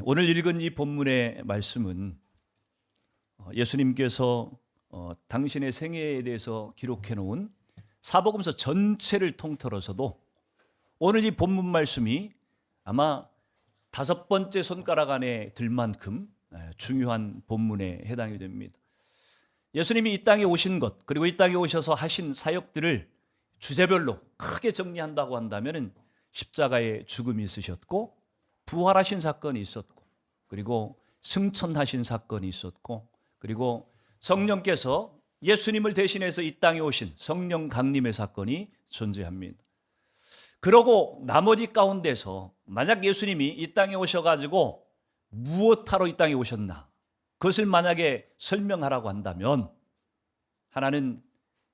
오늘 읽은 이 본문의 말씀은 예수님께서 당신의 생애에 대해서 기록해 놓은 사복음서 전체를 통틀어서도 오늘 이 본문 말씀이 아마 5번째 손가락 안에 들 만큼 중요한 본문에 해당이 됩니다. 예수님이 이 땅에 오신 것, 그리고 이 땅에 오셔서 하신 사역들을 주제별로 크게 정리한다고 한다면 십자가의 죽음이 있으셨고, 부활하신 사건이 있었고, 그리고 승천하신 사건이 있었고, 그리고 성령께서 예수님을 대신해서 이 땅에 오신 성령 강림의 사건이 존재합니다. 그러고 나머지 가운데서 만약 예수님이 이 땅에 오셔가지고 무엇하러 이 땅에 오셨나, 그것을 만약에 설명하라고 한다면 하나는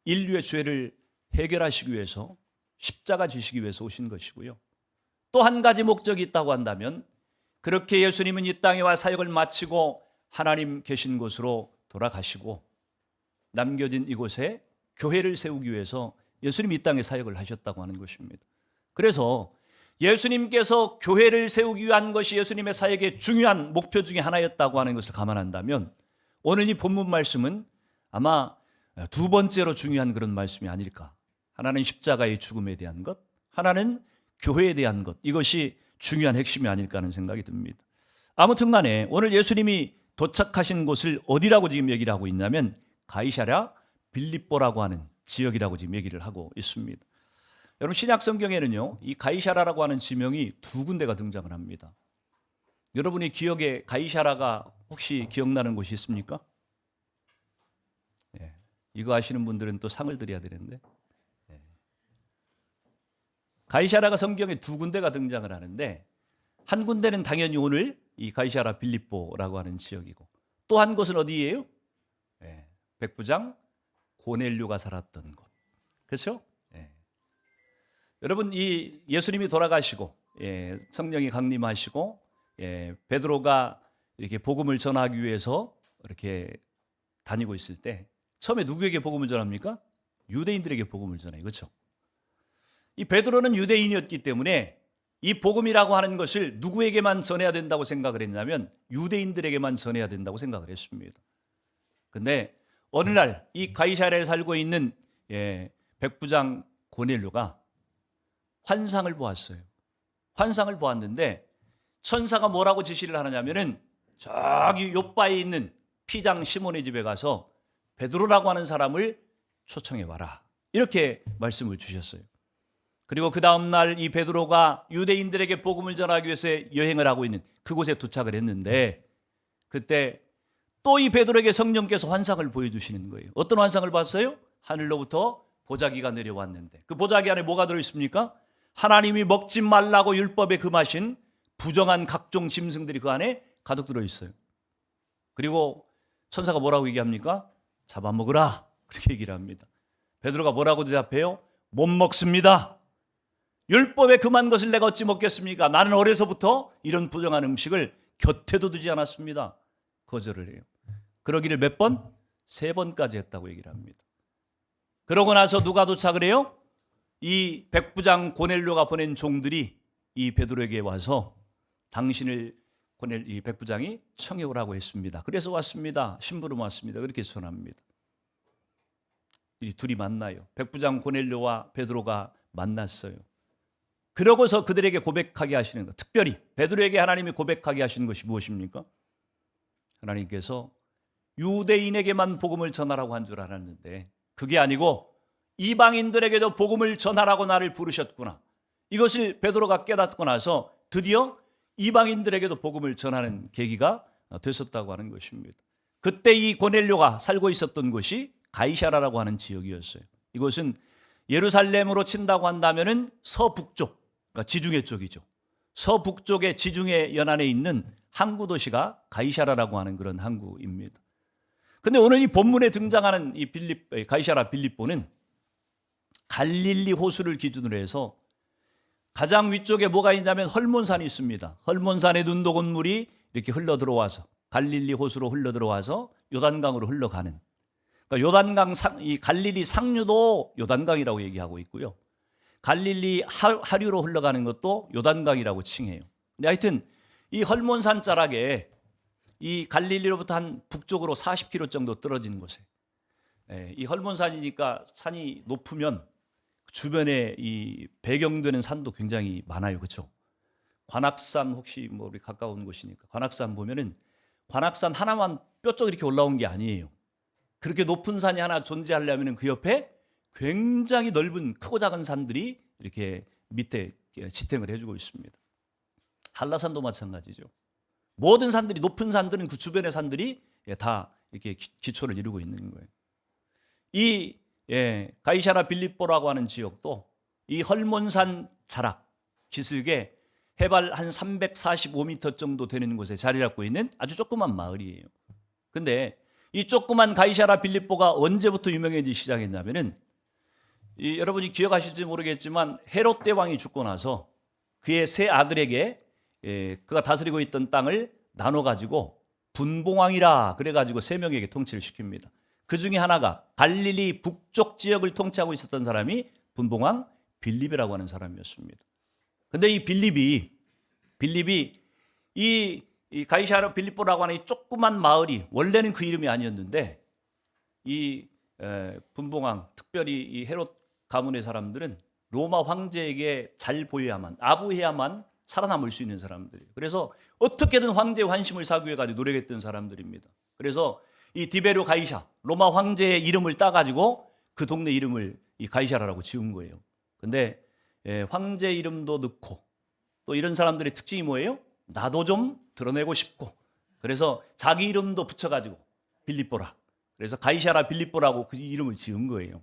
인류의 죄를 해결하시기 위해서 십자가 지시기 위해서 오신 것이고요, 또 한 가지 목적이 있다고 한다면 그렇게 예수님은 이 땅에 와 사역을 마치고 하나님 계신 곳으로 돌아가시고 남겨진 이곳에 교회를 세우기 위해서 예수님이 이 땅에 사역을 하셨다고 하는 것입니다. 그래서 예수님께서 교회를 세우기 위한 것이 예수님의 사역의 중요한 목표 중에 하나였다고 하는 것을 감안한다면 오늘 이 본문 말씀은 아마 두 번째로 중요한 그런 말씀이 아닐까. 하나는 십자가의 죽음에 대한 것, 하나는 교회에 대한 것, 이것이 중요한 핵심이 아닐까 하는 생각이 듭니다. 아무튼 간에 오늘 예수님이 도착하신 곳을 어디라고 지금 얘기를 하고 있냐면 가이사랴 빌립보라고 하는 지역이라고 지금 얘기를 하고 있습니다. 여러분, 신약 성경에는요, 이 가이사랴라고 하는 지명이 두 군데가 등장을 합니다. 여러분이 기억에 가이사랴가 혹시 기억나는 곳이 있습니까? 네, 이거 아시는 분들은 또 상을 드려야 되는데, 가이사랴가 성경에 두 군데가 등장을 하는데, 한 군데는 당연히 오늘 이 가이사랴 빌립보라고 하는 지역이고, 또 한 곳은 어디예요? 백부장 고넬료가 살았던 곳. 그렇죠? 여러분, 이 예수님이 돌아가시고 성령이 강림하시고 베드로가 이렇게 복음을 전하기 위해서 이렇게 다니고 있을 때 처음에 누구에게 복음을 전합니까? 유대인들에게 복음을 전해요. 그렇죠? 이 베드로는 유대인이었기 때문에 이 복음이라고 하는 것을 누구에게만 전해야 된다고 생각을 했냐면 유대인들에게만 전해야 된다고 생각을 했습니다. 그런데 어느 날 이 가이사랴에 살고 있는 백부장 고넬료가 환상을 보았어요. 환상을 보았는데 천사가 뭐라고 지시를 하느냐면은 저기 요바에 있는 피장 시몬의 집에 가서 베드로라고 하는 사람을 초청해 와라, 이렇게 말씀을 주셨어요. 그리고 그 다음 날 이 베드로가 유대인들에게 복음을 전하기 위해서 여행을 하고 있는 그곳에 도착을 했는데 그때 또 이 베드로에게 성령께서 환상을 보여주시는 거예요. 어떤 환상을 봤어요? 하늘로부터 보자기가 내려왔는데 그 보자기 안에 뭐가 들어있습니까? 하나님이 먹지 말라고 율법에 금하신 부정한 각종 짐승들이 그 안에 가득 들어있어요. 그리고 천사가 뭐라고 얘기합니까? 잡아먹으라, 그렇게 얘기를 합니다. 베드로가 뭐라고 대답해요? 못 먹습니다. 율법에 금한 것을 내가 어찌 먹겠습니까? 나는 어려서부터 이런 부정한 음식을 곁에도 두지 않았습니다. 거절을 해요. 그러기를 몇 번? 3번까지 했다고 얘기를 합니다. 그러고 나서 누가 도착을 해요? 이 백부장 고넬료가 보낸 종들이 이 베드로에게 와서 당신을 이 백부장이 청해 오라고 했습니다. 그래서 왔습니다. 심부름 왔습니다. 그렇게 전합니다. 이 둘이 만나요. 백부장 고넬료와 베드로가 만났어요. 그러고서 그들에게 고백하게 하시는 것, 특별히 베드로에게 하나님이 고백하게 하시는 것이 무엇입니까? 하나님께서 유대인에게만 복음을 전하라고 한 줄 알았는데 그게 아니고 이방인들에게도 복음을 전하라고 나를 부르셨구나. 이것을 베드로가 깨닫고 나서 드디어 이방인들에게도 복음을 전하는 계기가 됐었다고 하는 것입니다. 그때 이 고넬료가 살고 있었던 곳이 가이사랴라고 하는 지역이었어요. 이곳은 예루살렘으로 친다고 한다면은 서북쪽, 그러니까 지중해 쪽이죠. 서북쪽의 지중해 연안에 있는 항구 도시가 가이사랴라고 하는 그런 항구입니다. 그런데 오늘 이 본문에 등장하는 이 가이사랴 빌립보는 갈릴리 호수를 기준으로 해서 가장 위쪽에 뭐가 있냐면 헐몬산이 있습니다. 헐몬산의 눈독은 물이 이렇게 흘러 들어와서 갈릴리 호수로 흘러 들어와서 요단강으로 흘러가는, 그러니까 요단강 이 갈릴리 상류도 요단강이라고 얘기하고 있고요. 갈릴리 하류로 흘러가는 것도 요단강이라고 칭해요. 근데 하여튼 이 헐몬산 자락에 이 갈릴리로부터 한 북쪽으로 40km 정도 떨어진 곳에, 이 헐몬산이니까 산이 높으면 주변에 이 배경되는 산도 굉장히 많아요. 그렇죠? 관악산, 혹시 뭐 우리 가까운 곳이니까 관악산 보면은 관악산 하나만 뾰족 이렇게 올라온 게 아니에요. 그렇게 높은 산이 하나 존재하려면 그 옆에 굉장히 넓은 크고 작은 산들이 이렇게 밑에 지탱을 해주고 있습니다. 한라산도 마찬가지죠. 모든 산들이, 높은 산들은 그 주변의 산들이 다 이렇게 기초를 이루고 있는 거예요. 이 가이사랴 빌립보라고 하는 지역도 이 헐몬산 자락 기슭에 해발 한 345m 정도 되는 곳에 자리 잡고 있는 아주 조그만 마을이에요. 근데 이 조그만 가이사랴 빌립보가 언제부터 유명해지기 시작했냐면은, 여러분이 기억하실지 모르겠지만 헤롯 대왕이 죽고 나서 그의 세 아들에게 그가 다스리고 있던 땅을 나눠 가지고 분봉왕이라 그래 가지고 세 명에게 통치를 시킵니다. 그 중에 하나가 갈릴리 북쪽 지역을 통치하고 있었던 사람이 분봉왕 빌립이라고 하는 사람이었습니다. 근데 이 빌립이 이 가이사랴 빌립보라고 하는 이 조그만 마을이 원래는 그 이름이 아니었는데, 이 분봉왕, 특별히 이 헤롯 가문의 사람들은 로마 황제에게 잘 보여야만, 아부해야만 살아남을 수 있는 사람들이에요. 그래서 어떻게든 황제의 환심을 사기 위해 가지고 노력했던 사람들입니다. 그래서 이 디베르 가이사, 로마 황제의 이름을 따가지고 그 동네 이름을 이 가이사라라고 지은 거예요. 근데 황제 이름도 넣고, 또 이런 사람들의 특징이 뭐예요? 나도 좀 드러내고 싶고, 그래서 자기 이름도 붙여가지고 빌립보라, 그래서 가이사랴 빌립보라고 그 이름을 지은 거예요.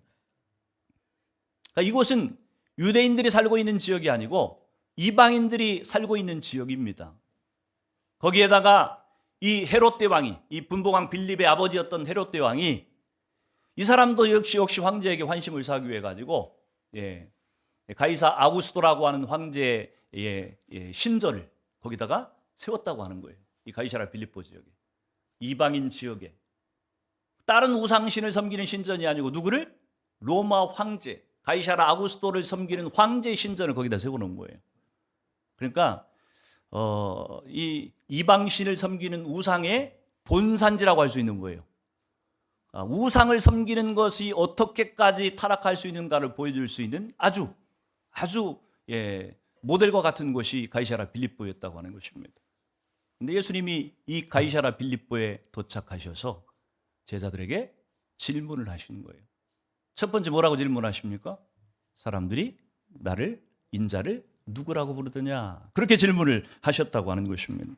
그러니까 이곳은 유대인들이 살고 있는 지역이 아니고 이방인들이 살고 있는 지역입니다. 거기에다가 이 헤롯 대왕이, 이 분봉왕 빌립의 아버지였던 헤롯 대왕이, 이 사람도 역시 황제에게 환심을 사기 위해 가지고 가이사 아구스토라고 하는 황제의 신전을 거기다가 세웠다고 하는 거예요. 이 가이사랴 빌립보 지역에, 이방인 지역에. 다른 우상신을 섬기는 신전이 아니고 누구를? 로마 황제, 가이사랴 아구스토를 섬기는 황제의 신전을 거기다 세워놓은 거예요. 그러니까 이 이방신을 섬기는 우상의 본산지라고 할 수 있는 거예요. 우상을 섬기는 것이 어떻게까지 타락할 수 있는가를 보여줄 수 있는 아주 모델과 같은 곳이 가이사랴 빌립보였다고 하는 것입니다. 근데 예수님이 이 가이사랴 빌립보에 도착하셔서 제자들에게 질문을 하시는 거예요. 첫 번째 뭐라고 질문하십니까? 사람들이 나를, 인자를 누구라고 부르더냐? 그렇게 질문을 하셨다고 하는 것입니다.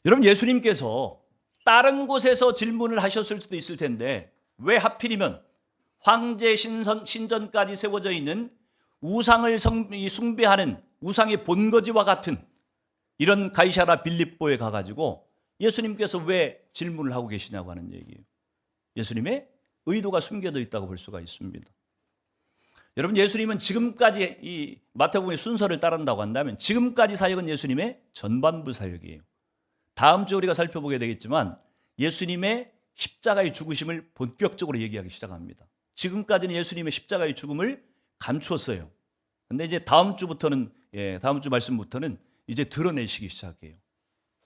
여러분, 예수님께서 다른 곳에서 질문을 하셨을 수도 있을 텐데 왜 하필이면 황제 신전까지 세워져 있는 우상을 숭배하는 우상의 본거지와 같은 이런 가이사랴 빌립보에 가가지고 예수님께서 왜 질문을 하고 계시냐고 하는 얘기예요. 예수님의 의도가 숨겨져 있다고 볼 수가 있습니다. 여러분, 예수님은 지금까지 이 마태복음의 순서를 따른다고 한다면 지금까지 사역은 예수님의 전반부 사역이에요. 다음 주에 우리가 살펴보게 되겠지만 예수님의 십자가의 죽으심을 본격적으로 얘기하기 시작합니다. 지금까지는 예수님의 십자가의 죽음을 감추었어요. 근데 이제 다음 주 말씀부터는 이제 드러내시기 시작해요.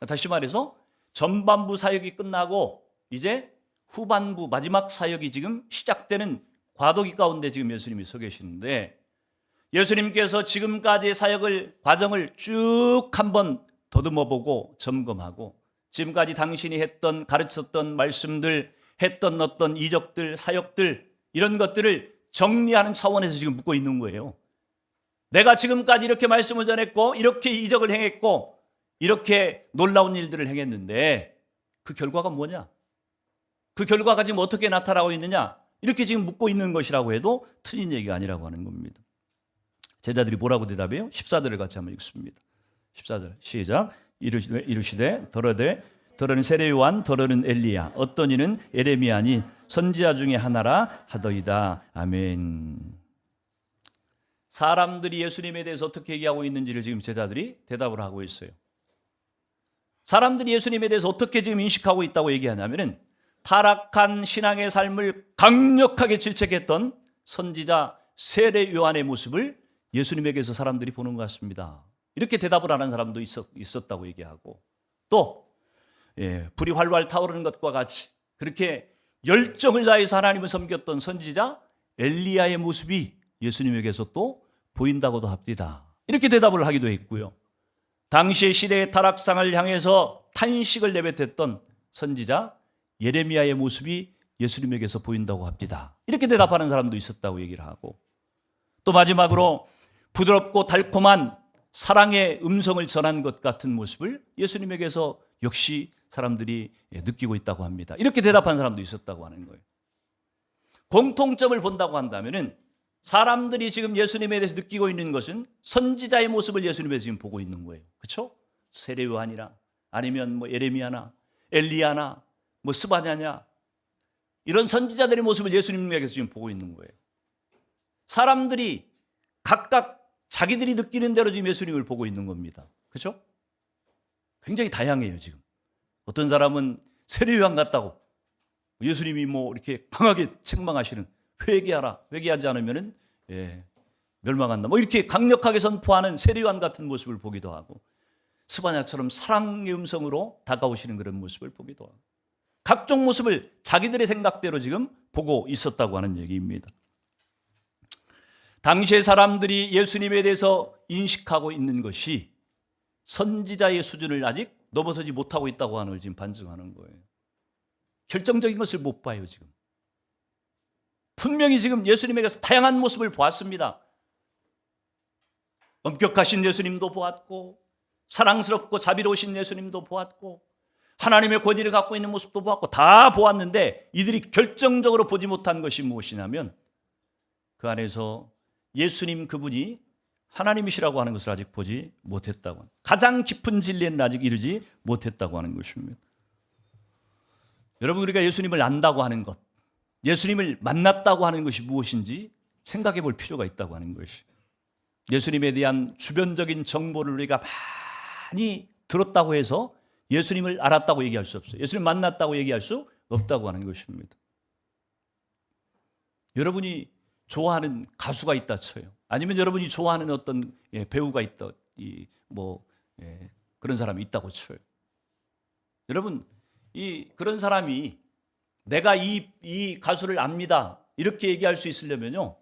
다시 말해서 전반부 사역이 끝나고 이제 후반부 마지막 사역이 지금 시작되는 과도기 가운데 지금 예수님이 서 계시는데, 예수님께서 지금까지의 사역을 과정을 쭉 한번 더듬어 보고 점검하고 지금까지 당신이 했던, 가르쳤던 말씀들, 했던 어떤 이적들, 사역들, 이런 것들을 정리하는 차원에서 지금 묻고 있는 거예요. 내가 지금까지 이렇게 말씀을 전했고 이렇게 이적을 행했고 이렇게 놀라운 일들을 행했는데 그 결과가 뭐냐? 그 결과가 지금 어떻게 나타나고 있느냐? 이렇게 지금 묻고 있는 것이라고 해도 틀린 얘기가 아니라고 하는 겁니다. 제자들이 뭐라고 대답해요? 14절을 같이 한번 읽습니다. 14절 시작. 이르시되 더러는 세례 요한, 더러는 엘리야, 어떤 이는 에레미야니 선지자 중에 하나라 하더이다. 아멘. 사람들이 예수님에 대해서 어떻게 얘기하고 있는지를 지금 제자들이 대답을 하고 있어요. 사람들이 예수님에 대해서 어떻게 지금 인식하고 있다고 얘기하냐면은 타락한 신앙의 삶을 강력하게 질책했던 선지자 세례 요한의 모습을 예수님에게서 사람들이 보는 것 같습니다. 이렇게 대답을 하는 사람도 있었다고 얘기하고, 또 불이 활활 타오르는 것과 같이 그렇게 열정을 다해서 하나님을 섬겼던 선지자 엘리야의 모습이 예수님에게서 또 보인다고도 합니다. 이렇게 대답을 하기도 했고요. 당시의 시대의 타락상을 향해서 탄식을 내뱉었던 선지자 예레미야의 모습이 예수님에게서 보인다고 합니다. 이렇게 대답하는 사람도 있었다고 얘기를 하고, 또 마지막으로 부드럽고 달콤한 사랑의 음성을 전한 것 같은 모습을 예수님에게서 역시 사람들이 느끼고 있다고 합니다. 이렇게 대답한 사람도 있었다고 하는 거예요. 공통점을 본다고 한다면은 사람들이 지금 예수님에 대해서 느끼고 있는 것은 선지자의 모습을 예수님에서 지금 보고 있는 거예요. 그렇죠? 세례 요한이나 아니면 뭐 예레미야나 엘리야나 뭐 스바냐냐, 이런 선지자들의 모습을 예수님에게서 지금 보고 있는 거예요. 사람들이 각각 자기들이 느끼는 대로 지금 예수님을 보고 있는 겁니다. 그렇죠? 굉장히 다양해요, 지금. 어떤 사람은 세례 요한 같다고, 예수님이 뭐 이렇게 강하게 책망하시는, 회개하라, 회개하지 않으면은 멸망한다, 뭐 이렇게 강력하게 선포하는 세례 요한 같은 모습을 보기도 하고, 스바냐처럼 사랑의 음성으로 다가오시는 그런 모습을 보기도 하고, 각종 모습을 자기들의 생각대로 지금 보고 있었다고 하는 얘기입니다. 당시의 사람들이 예수님에 대해서 인식하고 있는 것이 선지자의 수준을 아직 넘어서지 못하고 있다고 하는 걸 지금 반증하는 거예요. 결정적인 것을 못 봐요, 지금. 분명히 지금 예수님에게서 다양한 모습을 보았습니다. 엄격하신 예수님도 보았고, 사랑스럽고 자비로우신 예수님도 보았고, 하나님의 권위를 갖고 있는 모습도 보았고, 다 보았는데 이들이 결정적으로 보지 못한 것이 무엇이냐면, 그 안에서 예수님 그분이 하나님이시라고 하는 것을 아직 보지 못했다고, 가장 깊은 진리에는 아직 이르지 못했다고 하는 것입니다. 여러분, 우리가 예수님을 안다고 하는 것, 예수님을 만났다고 하는 것이 무엇인지 생각해 볼 필요가 있다고 하는 것이, 예수님에 대한 주변적인 정보를 우리가 많이 들었다고 해서 예수님을 알았다고 얘기할 수 없어요. 예수님을 만났다고 얘기할 수 없다고 하는 것입니다. 여러분이 좋아하는 가수가 있다 쳐요. 아니면 여러분이 좋아하는 어떤 배우가 있다, 그런 사람이 있다고 쳐요. 여러분, 그런 사람이 내가 이 가수를 압니다, 이렇게 얘기할 수 있으려면요,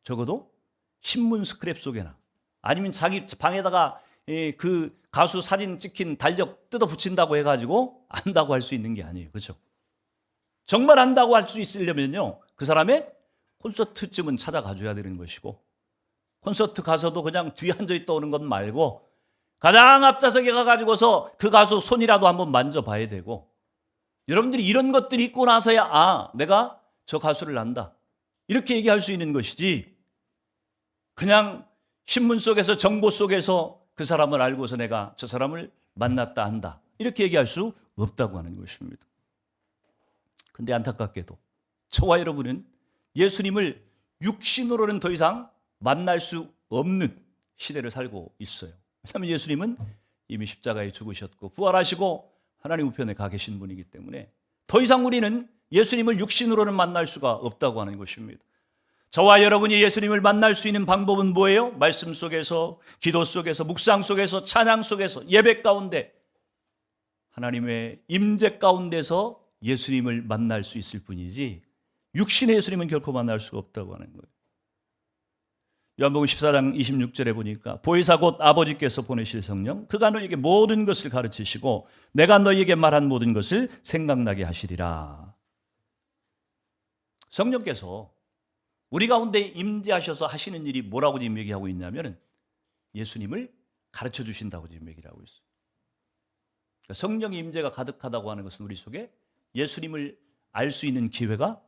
적어도 신문 스크랩 속에나 아니면 자기 방에다가 그 가수 사진 찍힌 달력 뜯어 붙인다고 해가지고 안다고 할 수 있는 게 아니에요. 그렇죠? 정말 안다고 할 수 있으려면요, 그 사람의 콘서트쯤은 찾아가 줘야 되는 것이고, 콘서트 가서도 그냥 뒤에 앉아있다 오는 것 말고 가장 앞좌석에 가가지고서 그 가수 손이라도 한번 만져봐야 되고, 여러분들이 이런 것들이 있고 나서야 내가 저 가수를 안다, 이렇게 얘기할 수 있는 것이지, 그냥 신문 속에서 정보 속에서 그 사람을 알고서 내가 저 사람을 만났다 한다, 이렇게 얘기할 수 없다고 하는 것입니다. 근데 안타깝게도 저와 여러분은 예수님을 육신으로는 더 이상 만날 수 없는 시대를 살고 있어요. 왜냐하면 예수님은 이미 십자가에 죽으셨고 부활하시고 하나님 우편에 가 계신 분이기 때문에 더 이상 우리는 예수님을 육신으로는 만날 수가 없다고 하는 것입니다. 저와 여러분이 예수님을 만날 수 있는 방법은 뭐예요? 말씀 속에서, 기도 속에서, 묵상 속에서, 찬양 속에서, 예배 가운데, 하나님의 임재 가운데서 예수님을 만날 수 있을 뿐이지 육신의 예수님은 결코 만날 수가 없다고 하는 거예요. 요한복음 14장 26절에 보니까 보혜사 곧 아버지께서 보내실 성령, 그가 너희에게 모든 것을 가르치시고 내가 너희에게 말한 모든 것을 생각나게 하시리라. 성령께서 우리 가운데 임재하셔서 하시는 일이 뭐라고 지금 얘기하고 있냐면 예수님을 가르쳐 주신다고 지금 얘기를 하고 있어요. 그러니까 성령의 임재가 가득하다고 하는 것은 우리 속에 예수님을 알 수 있는 기회가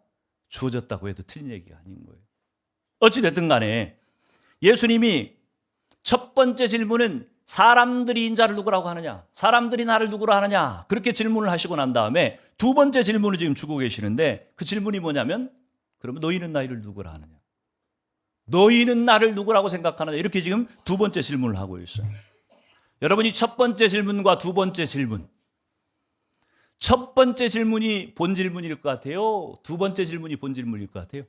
주어졌다고 해도 틀린 얘기가 아닌 거예요. 어찌됐든 간에 예수님이 첫 번째 질문은 사람들이 인자를 누구라고 하느냐, 사람들이 나를 누구라 하느냐, 그렇게 질문을 하시고 난 다음에 두 번째 질문을 지금 주고 계시는데, 그 질문이 뭐냐면, 그러면 너희는 나를 누구라 하느냐, 너희는 나를 누구라고 생각하느냐, 이렇게 지금 두 번째 질문을 하고 있어요. 여러분이 첫 번째 질문과 두 번째 질문, 첫 번째 질문이 본 질문일 것 같아요? 두 번째 질문이 본 질문일 것 같아요?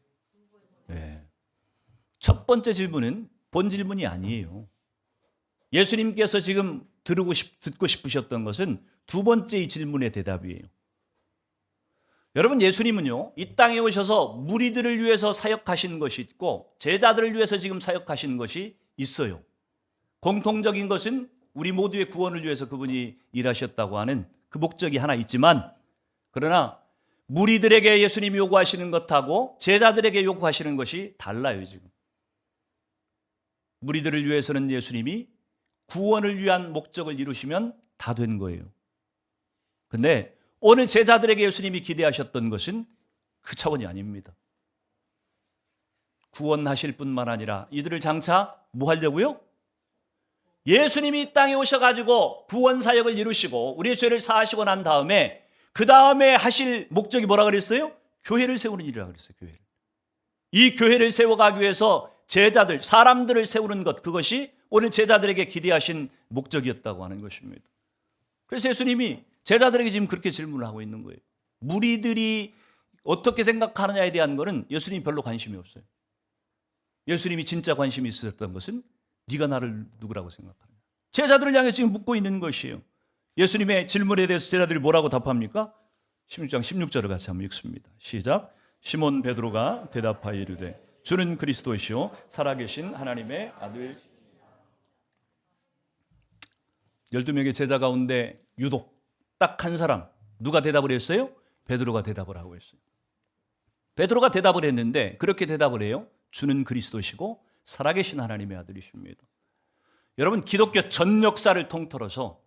네. 첫 번째 질문은 본 질문이 아니에요. 예수님께서 지금 듣고 싶으셨던 것은 두 번째 질문의 대답이에요. 여러분, 예수님은요, 이 땅에 오셔서 무리들을 위해서 사역하신 것이 있고 제자들을 위해서 지금 사역하신 것이 있어요. 공통적인 것은 우리 모두의 구원을 위해서 그분이 일하셨다고 하는 그 목적이 하나 있지만, 그러나 무리들에게 예수님이 요구하시는 것하고 제자들에게 요구하시는 것이 달라요. 지금 무리들을 위해서는 예수님이 구원을 위한 목적을 이루시면 다 된 거예요. 근데 오늘 제자들에게 예수님이 기대하셨던 것은 그 차원이 아닙니다. 구원하실 뿐만 아니라 이들을 장차 뭐 하려고요? 예수님이 이 땅에 오셔가지고 구원 사역을 이루시고 우리의 죄를 사하시고 난 다음에 그 다음에 하실 목적이 뭐라 그랬어요? 교회를 세우는 일이라 그랬어요. 교회를. 이 교회를 세워가기 위해서 제자들, 사람들을 세우는 것, 그것이 오늘 제자들에게 기대하신 목적이었다고 하는 것입니다. 그래서 예수님이 제자들에게 지금 그렇게 질문을 하고 있는 거예요. 무리들이 어떻게 생각하느냐에 대한 것은 예수님이 별로 관심이 없어요. 예수님이 진짜 관심이 있었던 것은 네가 나를 누구라고 생각하느냐. 제자들을 향해 지금 묻고 있는 것이에요. 예수님의 질문에 대해서 제자들이 뭐라고 답합니까? 16장 16절을 같이 한번 읽습니다. 시작. 시몬 베드로가 대답하여 이르되 주는 그리스도이시오 살아계신 하나님의 아들. 12명의 제자 가운데 유독 딱 한 사람, 누가 대답을 했어요? 베드로가 대답을 하고 있어요. 베드로가 대답을 했는데 그렇게 대답을 해요. 주는 그리스도시고 살아계신 하나님의 아들이십니다. 여러분, 기독교 전 역사를 통틀어서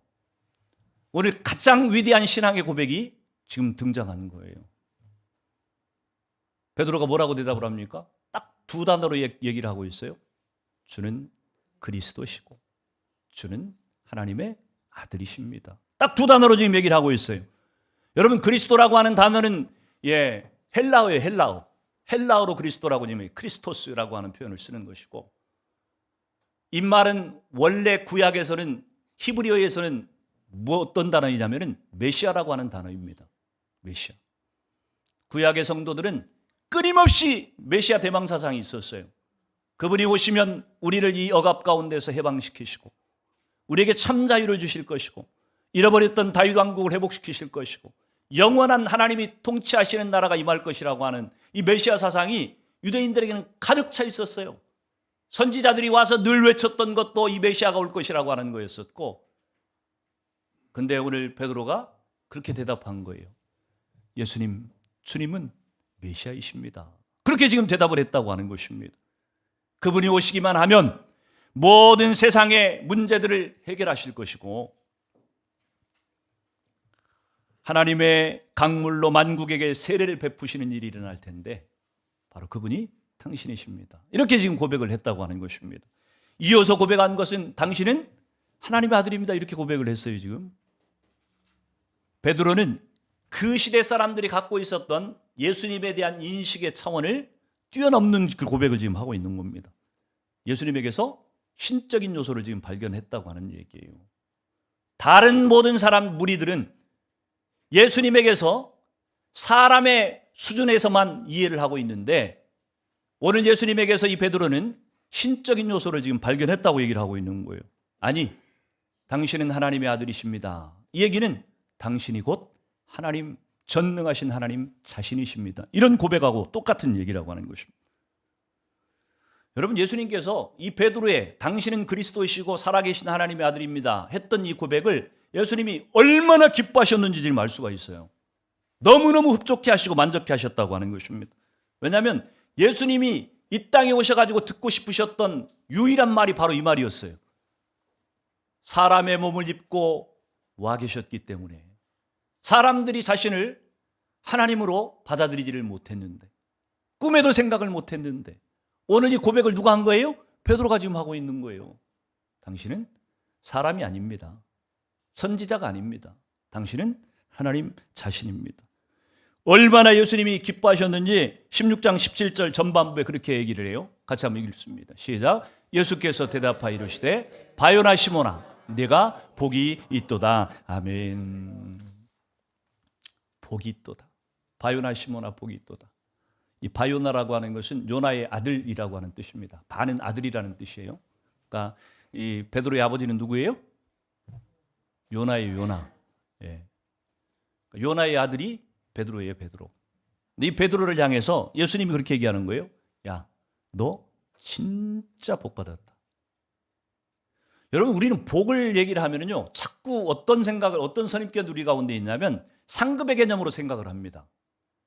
오늘 가장 위대한 신앙의 고백이 지금 등장하는 거예요. 베드로가 뭐라고 대답을 합니까? 딱 두 단어로 얘기를 하고 있어요. 주는 그리스도시고 주는 하나님의 아들이십니다. 딱 두 단어로 지금 얘기를 하고 있어요. 여러분, 그리스도라고 하는 단어는 헬라어예요. 헬라어. 헬라어로 그리스도라고 지금 크리스토스라고 하는 표현을 쓰는 것이고, 이 말은 원래 구약에서는, 히브리어에서는 어떤 단어이냐면은 메시아라고 하는 단어입니다. 메시아. 구약의 성도들은 끊임없이 메시아 대망사상이 있었어요. 그분이 오시면 우리를 이 억압 가운데서 해방시키시고 우리에게 참 자유를 주실 것이고 잃어버렸던 다윗 왕국을 회복시키실 것이고 영원한 하나님이 통치하시는 나라가 임할 것이라고 하는 이 메시아 사상이 유대인들에게는 가득 차 있었어요. 선지자들이 와서 늘 외쳤던 것도 이 메시아가 올 것이라고 하는 거였었고, 근데 오늘 베드로가 그렇게 대답한 거예요. 예수님, 주님은 메시아이십니다. 그렇게 지금 대답을 했다고 하는 것입니다. 그분이 오시기만 하면 모든 세상의 문제들을 해결하실 것이고 하나님의 강물로 만국에게 세례를 베푸시는 일이 일어날 텐데 바로 그분이 당신이십니다. 이렇게 지금 고백을 했다고 하는 것입니다. 이어서 고백한 것은 당신은 하나님의 아들입니다. 이렇게 고백을 했어요. 지금 베드로는 그 시대 사람들이 갖고 있었던 예수님에 대한 인식의 차원을 뛰어넘는 그 고백을 지금 하고 있는 겁니다. 예수님에게서 신적인 요소를 지금 발견했다고 하는 얘기예요. 다른 모든 사람 무리들은 예수님에게서 사람의 수준에서만 이해를 하고 있는데 오늘 예수님에게서 이 베드로는 신적인 요소를 지금 발견했다고 얘기를 하고 있는 거예요. 아니, 당신은 하나님의 아들이십니다. 이 얘기는 당신이 곧 하나님, 전능하신 하나님 자신이십니다. 이런 고백하고 똑같은 얘기라고 하는 것입니다. 여러분, 예수님께서 이 베드로의 당신은 그리스도이시고 살아계신 하나님의 아들입니다 했던 이 고백을 예수님이 얼마나 기뻐하셨는지 지금 알 수가 있어요. 너무너무 흡족해 하시고 만족해 하셨다고 하는 것입니다. 왜냐하면 예수님이 이 땅에 오셔가지고 듣고 싶으셨던 유일한 말이 바로 이 말이었어요. 사람의 몸을 입고 와 계셨기 때문에 사람들이 자신을 하나님으로 받아들이지를 못했는데, 꿈에도 생각을 못했는데 오늘 이 고백을 누가 한 거예요? 베드로가 지금 하고 있는 거예요. 당신은 사람이 아닙니다. 선지자가 아닙니다. 당신은 하나님 자신입니다. 얼마나 예수님이 기뻐하셨는지 16장 17절 전반부에 그렇게 얘기를 해요. 같이 한번 읽습니다. 시작. 예수께서 대답하여 이르시되 바요나 시몬아 네가 복이 있도다. 아멘. 복이 있도다. 바요나 시몬아 복이 있도다. 이 바요나라고 하는 것은 요나의 아들이라고 하는 뜻입니다. 바는 아들이라는 뜻이에요. 그러니까 이 베드로의 아버지는 누구예요? 요나예요, 요나. 예. 요나의 아들이 베드로예요, 베드로. 근데 이 베드로를 향해서 예수님이 그렇게 얘기하는 거예요. 야, 너 진짜 복 받았다. 여러분, 우리는 복을 얘기를 하면은요, 자꾸 어떤 생각을, 어떤 선입견 우리 가운데 있냐면 상급의 개념으로 생각을 합니다.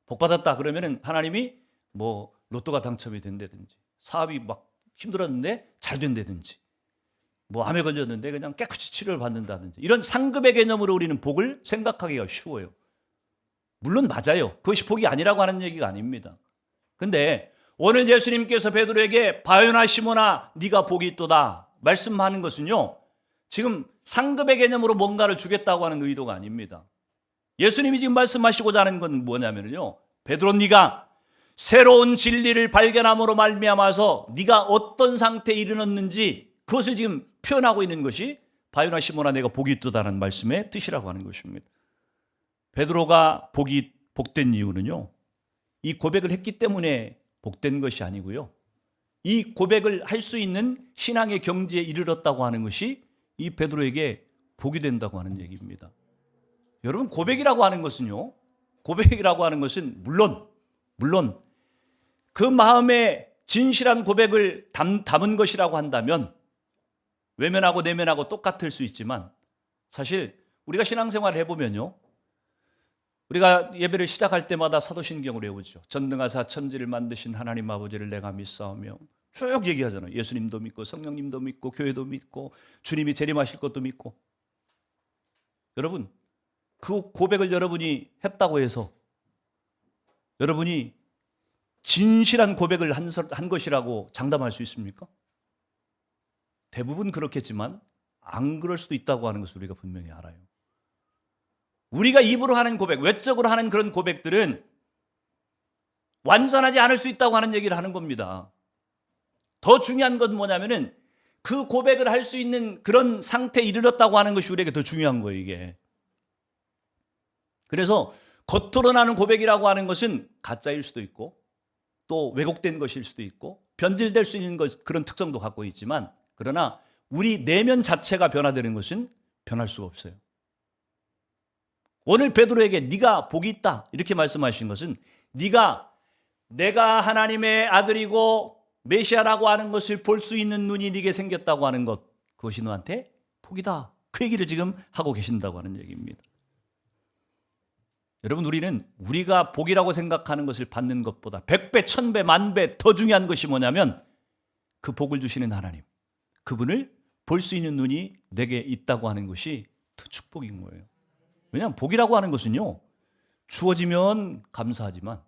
복 받았다 그러면은 하나님이 뭐 로또가 당첨이 된다든지, 사업이 막 힘들었는데 잘 된다든지, 뭐 암에 걸렸는데 그냥 깨끗이 치료를 받는다든지, 이런 상급의 개념으로 우리는 복을 생각하기가 쉬워요. 물론 맞아요. 그것이 복이 아니라고 하는 얘기가 아닙니다. 근데 오늘 예수님께서 베드로에게 바요나 시몬아 네가 복이 있도다 말씀하는 것은요, 지금 상급의 개념으로 뭔가를 주겠다고 하는 의도가 아닙니다. 예수님이 지금 말씀하시고자 하는 건 뭐냐면요, 베드로 네가 새로운 진리를 발견함으로 말미암아서 네가 어떤 상태에 이르렀는지 그것을 지금 표현하고 있는 것이 바요나 시몬아 내가 복이 있도다라는 말씀의 뜻이라고 하는 것입니다. 베드로가 복된 이유는요, 이 고백을 했기 때문에 복된 것이 아니고요, 이 고백을 할 수 있는 신앙의 경지에 이르렀다고 하는 것이 이 베드로에게 복이 된다고 하는 얘기입니다. 여러분, 고백이라고 하는 것은요, 고백이라고 하는 것은 물론 그 마음에 진실한 고백을 담은 것이라고 한다면 외면하고 내면하고 똑같을 수 있지만, 사실 우리가 신앙생활을 해보면요, 우리가 예배를 시작할 때마다 사도신경을 외우죠. 전능하사 천지를 만드신 하나님 아버지를 내가 믿사오며 쭉 얘기하잖아요. 예수님도 믿고 성령님도 믿고 교회도 믿고 주님이 재림하실 것도 믿고. 여러분, 그 고백을 여러분이 했다고 해서 여러분이 진실한 고백을 한 것이라고 장담할 수 있습니까? 대부분 그렇겠지만 안 그럴 수도 있다고 하는 것을 우리가 분명히 알아요. 우리가 입으로 하는 고백, 외적으로 하는 그런 고백들은 완전하지 않을 수 있다고 하는 얘기를 하는 겁니다. 더 중요한 건 뭐냐면은 그 고백을 할 수 있는 그런 상태에 이르렀다고 하는 것이 우리에게 더 중요한 거예요, 이게. 그래서 겉으로 나는 고백이라고 하는 것은 가짜일 수도 있고 또 왜곡된 것일 수도 있고 변질될 수 있는 그런 특성도 갖고 있지만, 그러나 우리 내면 자체가 변화되는 것은 변할 수가 없어요. 오늘 베드로에게 네가 복이 있다 이렇게 말씀하신 것은 내가 하나님의 아들이고 메시아라고 하는 것을 볼 수 있는 눈이 네게 생겼다고 하는 것, 그것이 너한테 복이다. 그 얘기를 지금 하고 계신다고 하는 얘기입니다. 여러분, 우리는 우리가 복이라고 생각하는 것을 받는 것보다 100배, 1000배, 10,000배 더 중요한 것이 뭐냐면 그 복을 주시는 하나님, 그분을 볼 수 있는 눈이 내게 있다고 하는 것이 더 축복인 거예요. 왜냐하면 복이라고 하는 것은요, 주어지면 감사하지만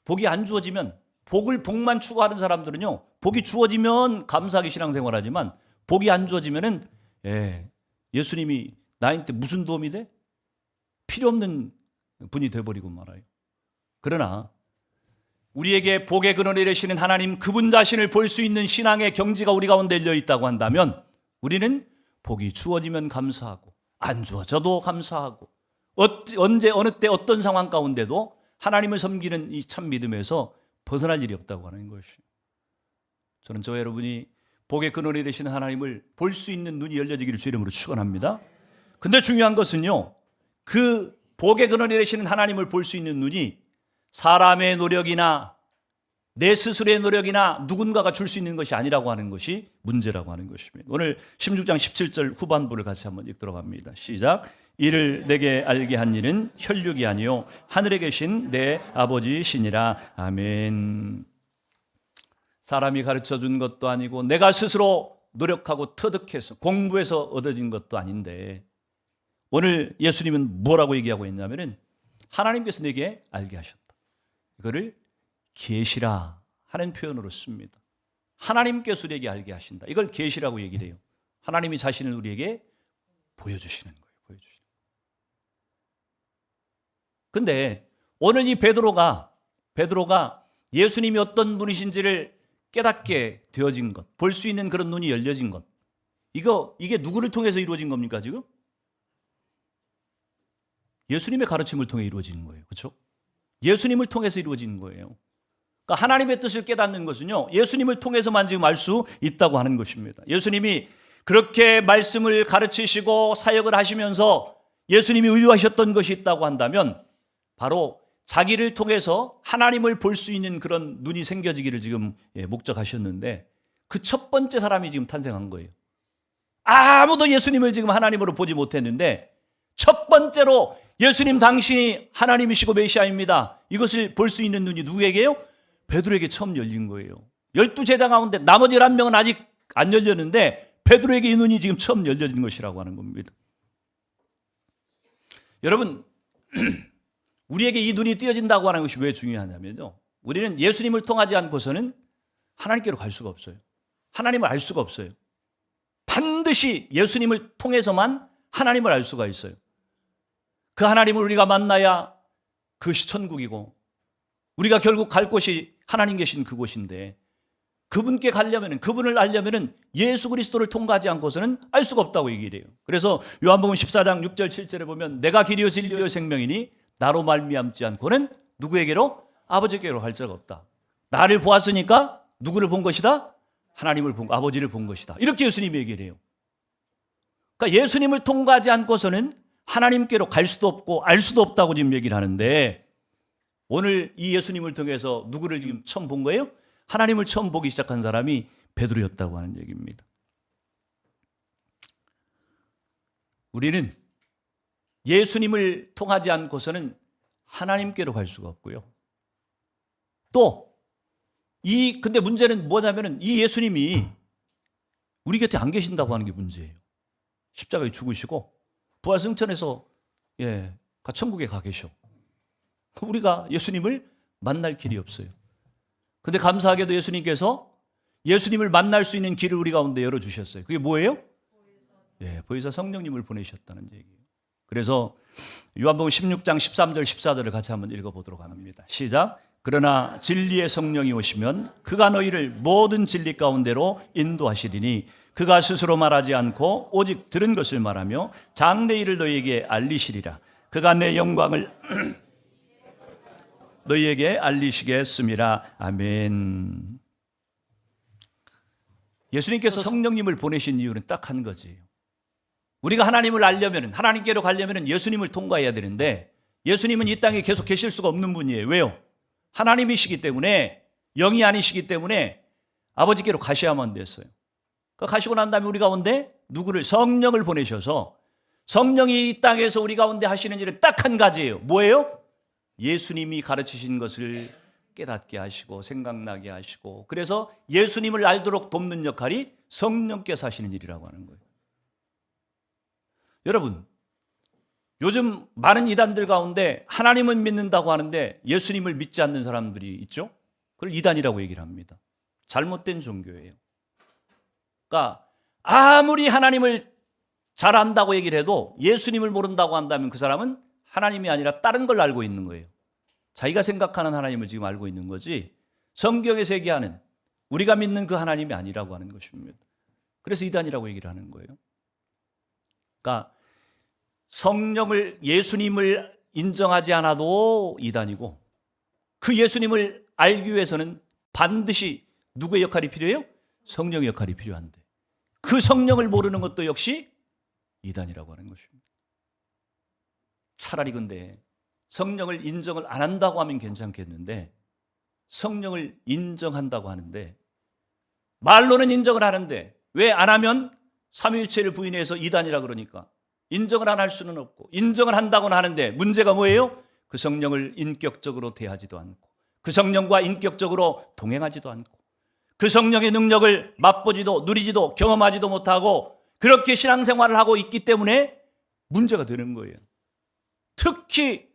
복이 안 주어지면, 복만 추구하는 사람들은요, 복이 주어지면 감사하게 신앙생활하지만 복이 안 주어지면은 예수님이 나한테 무슨 도움이 돼? 필요 없는 분이 돼버리고 말아요. 그러나 우리에게 복의 근원이 되시는 하나님, 그분 자신을 볼 수 있는 신앙의 경지가 우리 가운데 열려 있다고 한다면 우리는 복이 주어지면 감사하고 안 주어져도 감사하고 언제 어느 때 어떤 상황 가운데도 하나님을 섬기는 이 참 믿음에서 벗어날 일이 없다고 하는 것이에요. 저는 저와 여러분이 복의 근원이 되시는 하나님을 볼 수 있는 눈이 열려지기를 주 이름으로 축원합니다. 근데 중요한 것은요, 그 복의 근원이 되시는 하나님을 볼 수 있는 눈이 사람의 노력이나 내 스스로의 노력이나 누군가가 줄 수 있는 것이 아니라고 하는 것이 문제라고 하는 것입니다. 오늘 16장 17절 후반부를 같이 한번 읽도록 합니다. 시작. 이를 내게 알게 한 이는 혈육이 아니요 하늘에 계신 내 아버지시니라. 아멘. 사람이 가르쳐준 것도 아니고 내가 스스로 노력하고 터득해서 공부해서 얻어진 것도 아닌데, 오늘 예수님은 뭐라고 얘기하고 있냐면은 하나님께서 내게 알게 하셨다. 이거를 계시라 하는 표현으로 씁니다. 하나님께서 우리에게 알게 하신다. 이걸 계시라고 얘기를 해요. 하나님이 자신을 우리에게 보여주시는 거예요. 보여주시는. 근데 오늘 이 베드로가 예수님이 어떤 분이신지를 깨닫게 되어진 것, 볼 수 있는 그런 눈이 열려진 것, 이게 누구를 통해서 이루어진 겁니까 지금? 예수님의 가르침을 통해 이루어지는 거예요. 그렇죠? 예수님을 통해서 이루어지는 거예요. 그러니까 하나님의 뜻을 깨닫는 것은요, 예수님을 통해서만 지금 알 수 있다고 하는 것입니다. 예수님이 그렇게 말씀을 가르치시고 사역을 하시면서 예수님이 의도하셨던 것이 있다고 한다면 바로 자기를 통해서 하나님을 볼 수 있는 그런 눈이 생겨지기를 지금 목적하셨는데, 그 첫 번째 사람이 지금 탄생한 거예요. 아무도 예수님을 지금 하나님으로 보지 못했는데 첫 번째로 예수님 당신이 하나님이시고 메시아입니다, 이것을 볼 수 있는 눈이 누구에게요? 베드로에게 처음 열린 거예요. 12제자 가운데 나머지 11명은 아직 안 열렸는데 베드로에게 이 눈이 지금 처음 열려진 것이라고 하는 겁니다. 여러분, 우리에게 이 눈이 띄어진다고 하는 것이 왜 중요하냐면요, 우리는 예수님을 통하지 않고서는 하나님께로 갈 수가 없어요. 하나님을 알 수가 없어요. 반드시 예수님을 통해서만 하나님을 알 수가 있어요. 그 하나님을 우리가 만나야 그것이 천국이고, 우리가 결국 갈 곳이 하나님 계신 그곳인데, 그분께 가려면, 그분을 알려면 예수 그리스도를 통과하지 않고서는 알 수가 없다고 얘기를 해요. 그래서 요한복음 14장 6절 7절에 보면 내가 길이요 진리요 생명이니 나로 말미암지 않고는 누구에게로? 아버지께로 갈 자가 없다. 나를 보았으니까 누구를 본 것이다? 하나님을 본, 아버지를 본 것이다. 이렇게 예수님이 얘기를 해요. 그러니까 예수님을 통과하지 않고서는 하나님께로 갈 수도 없고 알 수도 없다고 지금 얘기를 하는데, 오늘 이 예수님을 통해서 누구를 지금 처음 본 거예요? 하나님을 처음 보기 시작한 사람이 베드로였다고 하는 얘기입니다. 우리는 예수님을 통하지 않고서는 하나님께로 갈 수가 없고요. 근데 문제는 뭐냐면은 이 예수님이 우리 곁에 안 계신다고 하는 게 문제예요. 십자가에 죽으시고 부활승천해서 천국에 가 계셔. 우리가 예수님을 만날 길이 없어요. 근데 감사하게도 예수님께서 예수님을 만날 수 있는 길을 우리 가운데 열어주셨어요. 그게 뭐예요? 보혜사 성령님을 보내셨다는 얘기예요. 그래서 요한복음 16장 13절 14절을 같이 한번 읽어보도록 합니다. 시작. 그러나 진리의 성령이 오시면 그가 너희를 모든 진리 가운데로 인도하시리니 그가 스스로 말하지 않고 오직 들은 것을 말하며 장래 일을 너희에게 알리시리라. 그가 내 영광을 너희에게 알리시겠습니다. 아멘. 예수님께서 성령님을 보내신 이유는 딱 한 가지예요. 우리가 하나님을 알려면, 하나님께로 가려면 예수님을 통과해야 되는데, 예수님은 이 땅에 계속 계실 수가 없는 분이에요. 왜요? 하나님이시기 때문에, 영이 아니시기 때문에 아버지께로 가셔야만 됐어요. 가시고 난 다음에 우리 가운데 누구를? 성령을 보내셔서, 성령이 이 땅에서 우리 가운데 하시는 일은 딱 한 가지예요. 뭐예요? 예수님이 가르치신 것을 깨닫게 하시고 생각나게 하시고, 그래서 예수님을 알도록 돕는 역할이 성령께서 하시는 일이라고 하는 거예요. 여러분, 요즘 많은 이단들 가운데 하나님은 믿는다고 하는데 예수님을 믿지 않는 사람들이 있죠. 그걸 이단이라고 얘기를 합니다. 잘못된 종교예요. 그러니까 아무리 하나님을 잘 안다고 얘기를 해도 예수님을 모른다고 한다면 그 사람은 하나님이 아니라 다른 걸 알고 있는 거예요. 자기가 생각하는 하나님을 지금 알고 있는 거지, 성경에서 얘기하는 우리가 믿는 그 하나님이 아니라고 하는 것입니다. 그래서 이단이라고 얘기를 하는 거예요. 그러니까 성령을, 예수님을 인정하지 않아도 이단이고, 그 예수님을 알기 위해서는 반드시 누구의 역할이 필요해요? 성령의 역할이 필요한데, 그 성령을 모르는 것도 역시 이단이라고 하는 것입니다. 차라리 근데 성령을 인정을 안 한다고 하면 괜찮겠는데, 성령을 인정한다고 하는데, 말로는 인정을 하는데 왜 안 하면 삼위일체를 부인해서 이단이라 그러니까 인정을 안 할 수는 없고, 인정을 한다고는 하는데 문제가 뭐예요? 그 성령을 인격적으로 대하지도 않고, 그 성령과 인격적으로 동행하지도 않고, 그 성령의 능력을 맛보지도 누리지도 경험하지도 못하고 그렇게 신앙생활을 하고 있기 때문에 문제가 되는 거예요. 특히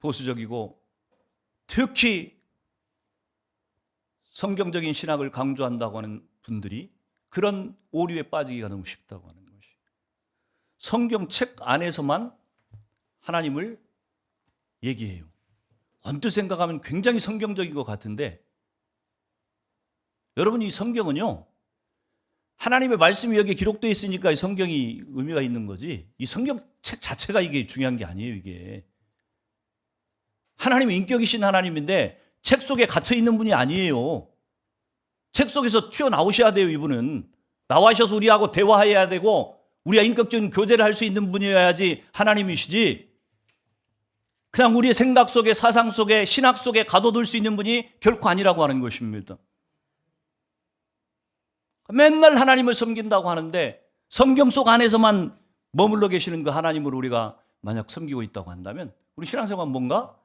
보수적이고 특히 성경적인 신학을 강조한다고 하는 분들이 그런 오류에 빠지기가 너무 쉽다고 하는 것이, 성경책 안에서만 하나님을 얘기해요. 언뜻 생각하면 굉장히 성경적인 것 같은데, 여러분, 이 성경은요, 하나님의 말씀이 여기에 기록되어 있으니까 이 성경이 의미가 있는 거지, 이 성경책 자체가 이게 중요한 게 아니에요. 이게 하나님의 인격이신 하나님인데 책 속에 갇혀 있는 분이 아니에요. 책 속에서 튀어나오셔야 돼요. 이분은 나와셔서 우리하고 대화해야 되고 우리가 인격적인 교제를 할 수 있는 분이어야지 하나님이시지, 그냥 우리의 생각 속에, 사상 속에, 신학 속에 가둬둘 수 있는 분이 결코 아니라고 하는 것입니다. 맨날 하나님을 섬긴다고 하는데 성경 속 안에서만 머물러 계시는 그 하나님을 우리가 만약 섬기고 있다고 한다면 우리 신앙생활은 뭔가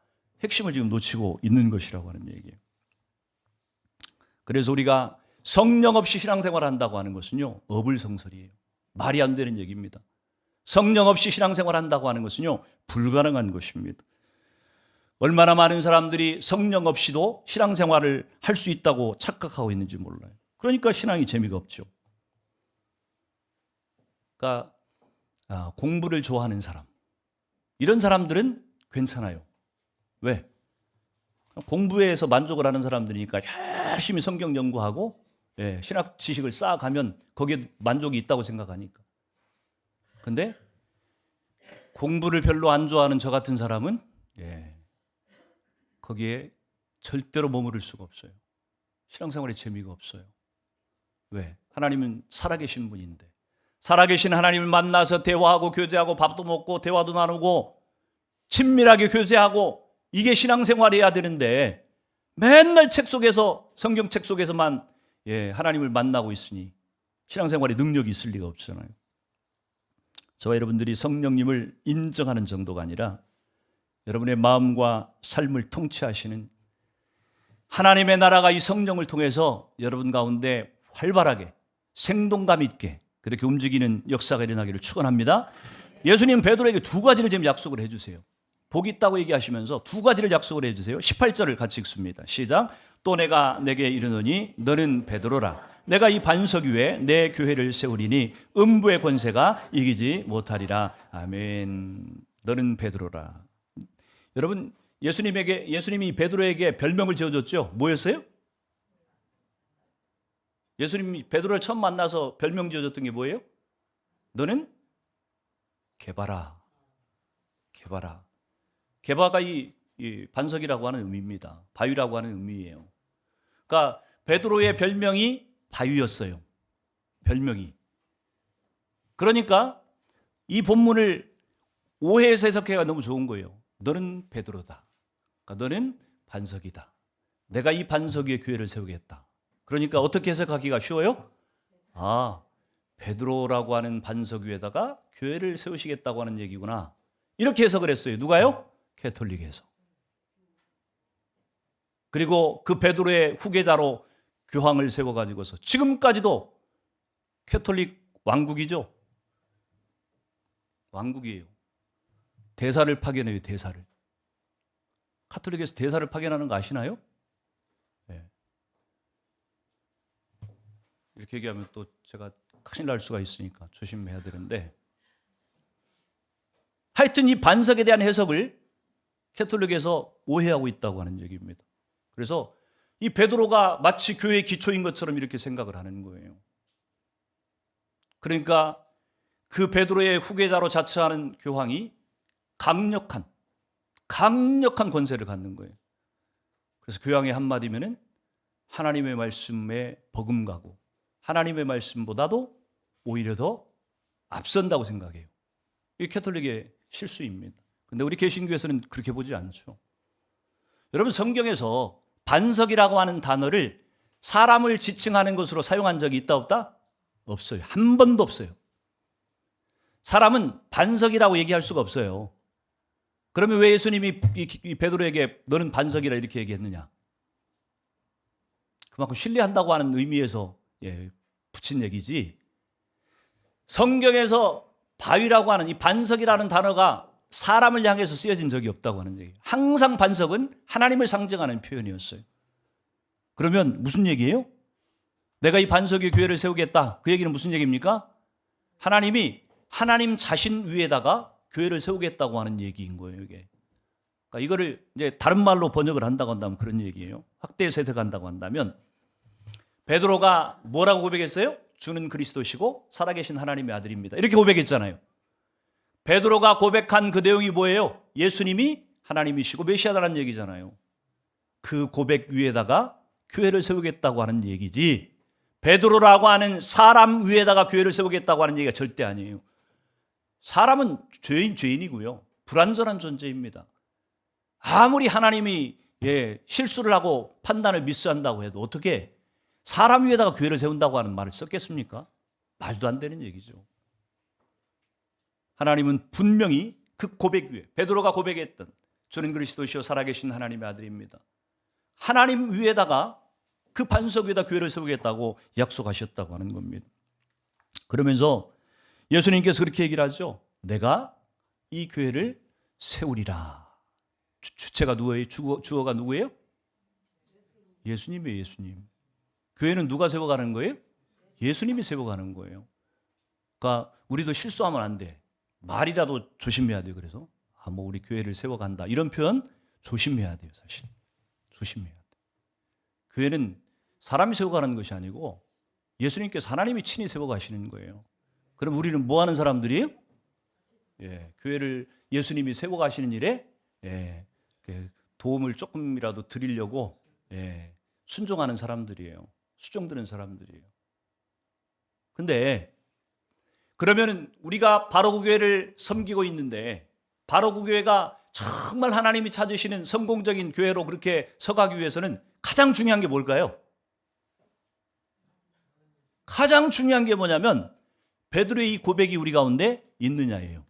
핵심을 지금 놓치고 있는 것이라고 하는 얘기예요. 그래서 우리가 성령 없이 신앙생활을 한다고 하는 것은요, 어불성설이에요. 말이 안 되는 얘기입니다. 성령 없이 신앙생활을 한다고 하는 것은요, 불가능한 것입니다. 얼마나 많은 사람들이 성령 없이도 신앙생활을 할 수 있다고 착각하고 있는지 몰라요. 그러니까 신앙이 재미가 없죠. 그러니까 공부를 좋아하는 사람, 이런 사람들은 괜찮아요. 왜? 공부에서 만족을 하는 사람들이니까 열심히 성경 연구하고 신학 지식을 쌓아가면 거기에 만족이 있다고 생각하니까. 근데 공부를 별로 안 좋아하는 저 같은 사람은 거기에 절대로 머무를 수가 없어요. 신앙생활에 재미가 없어요. 왜? 하나님은 살아계신 분인데, 살아계신 하나님을 만나서 대화하고 교제하고 밥도 먹고 대화도 나누고 친밀하게 교제하고, 이게 신앙생활이어야 되는데 맨날 책 속에서, 성경책 속에서만 하나님을 만나고 있으니 신앙생활에 능력이 있을 리가 없잖아요. 저와 여러분들이 성령님을 인정하는 정도가 아니라 여러분의 마음과 삶을 통치하시는 하나님의 나라가 이 성령을 통해서 여러분 가운데 활발하게 생동감 있게 그렇게 움직이는 역사가 일어나기를 축원합니다. 예수님 베드로에게 두 가지를 지금 약속을 해주세요. 복이 있다고 얘기하시면서 두 가지를 약속을 해주세요. 18절을 같이 읽습니다. 시작. 또 내가 내게 이르노니 너는 베드로라. 내가 이 반석 위에 내 교회를 세우리니 음부의 권세가 이기지 못하리라. 아멘. 너는 베드로라. 여러분, 예수님이 베드로에게 별명을 지어줬죠. 뭐였어요? 예수님이 베드로를 처음 만나서 별명 지어줬던 게 뭐예요? 너는 개바라. 개바라. 개바가 이 반석이라고 하는 의미입니다. 바위라고 하는 의미예요. 그러니까 베드로의 별명이 바위였어요. 별명이. 그러니까 이 본문을 오해해서 해석해가 너무 좋은 거예요. 너는 베드로다. 그러니까 너는 반석이다. 내가 이 반석 위에 교회를 세우겠다. 그러니까 어떻게 해석하기가 쉬워요? 베드로라고 하는 반석 위에다가 교회를 세우시겠다고 하는 얘기구나. 이렇게 해석을 했어요. 누가요? 캐톨릭에서. 그리고 그 베드로의 후계자로 교황을 세워가지고서 지금까지도 캐톨릭 왕국이죠. 왕국이에요. 대사를 파견해요. 대사를. 카톨릭에서 대사를 파견하는 거 아시나요? 네. 이렇게 얘기하면 또 제가 큰일 날 수가 있으니까 조심해야 되는데, 하여튼 이 반석에 대한 해석을 캐톨릭에서 오해하고 있다고 하는 얘기입니다. 그래서 이 베드로가 마치 교회의 기초인 것처럼 이렇게 생각을 하는 거예요. 그러니까 그 베드로의 후계자로 자처하는 교황이 강력한 권세를 갖는 거예요. 그래서 교황의 한마디면은 하나님의 말씀에 버금가고 하나님의 말씀보다도 오히려 더 앞선다고 생각해요. 이게 캐톨릭의 실수입니다. 근데 우리 개신교에서는 그렇게 보지 않죠. 여러분, 성경에서 반석이라고 하는 단어를 사람을 지칭하는 것으로 사용한 적이 있다 없다? 없어요. 한 번도 없어요. 사람은 반석이라고 얘기할 수가 없어요. 그러면 왜 예수님이 이 베드로에게 너는 반석이라 이렇게 얘기했느냐? 그만큼 신뢰한다고 하는 의미에서 붙인 얘기지. 성경에서 바위라고 하는 이 반석이라는 단어가 사람을 향해서 쓰여진 적이 없다고 하는 얘기예요. 항상 반석은 하나님을 상징하는 표현이었어요. 그러면 무슨 얘기예요? 내가 이 반석 위에 교회를 세우겠다. 그 얘기는 무슨 얘기입니까? 하나님이 하나님 자신 위에다가 교회를 세우겠다고 하는 얘기인 거예요, 이게. 그러니까 이거를 이제 다른 말로 번역을 한다고 한다면 그런 얘기예요. 확대해서 해석한다고 한다면 베드로가 뭐라고 고백했어요? 주는 그리스도시고 살아계신 하나님의 아들입니다. 이렇게 고백했잖아요. 베드로가 고백한 그 내용이 뭐예요? 예수님이 하나님이시고 메시아라는 얘기잖아요. 그 고백 위에다가 교회를 세우겠다고 하는 얘기지, 베드로라고 하는 사람 위에다가 교회를 세우겠다고 하는 얘기가 절대 아니에요. 사람은 죄인이고요. 불완전한 존재입니다. 아무리 하나님이 실수를 하고 판단을 미스한다고 해도 어떻게 사람 위에다가 교회를 세운다고 하는 말을 썼겠습니까? 말도 안 되는 얘기죠. 하나님은 분명히 그 고백 위에, 베드로가 고백했던 주는 그리스도시요 살아계신 하나님의 아들입니다, 하나님 위에다가 그 반석 위에다 교회를 세우겠다고 약속하셨다고 하는 겁니다. 그러면서 예수님께서 그렇게 얘기를 하죠. 내가 이 교회를 세우리라. 주체가 누구예요? 주어가 누구예요? 예수님이에요. 예수님. 교회는 누가 세워가는 거예요? 예수님이 세워가는 거예요. 그러니까 우리도 실수하면 안 돼. 말이라도 조심해야 돼요. 그래서 뭐 우리 교회를 세워간다, 이런 표현 조심해야 돼요. 사실 조심해야 돼요. 교회는 사람이 세워가는 것이 아니고 예수님께서 하나님이 친히 세워가시는 거예요. 그럼 우리는 뭐 하는 사람들이에요? 교회를 예수님이 세워가시는 일에 도움을 조금이라도 드리려고 순종하는 사람들이에요. 수종드는 사람들이에요. 근데 그러면 우리가 바로 그 교회를 섬기고 있는데, 바로 그 교회가 정말 하나님이 찾으시는 성공적인 교회로 그렇게 서가기 위해서는 가장 중요한 게 뭘까요? 가장 중요한 게 뭐냐면 베드로의 이 고백이 우리 가운데 있느냐예요.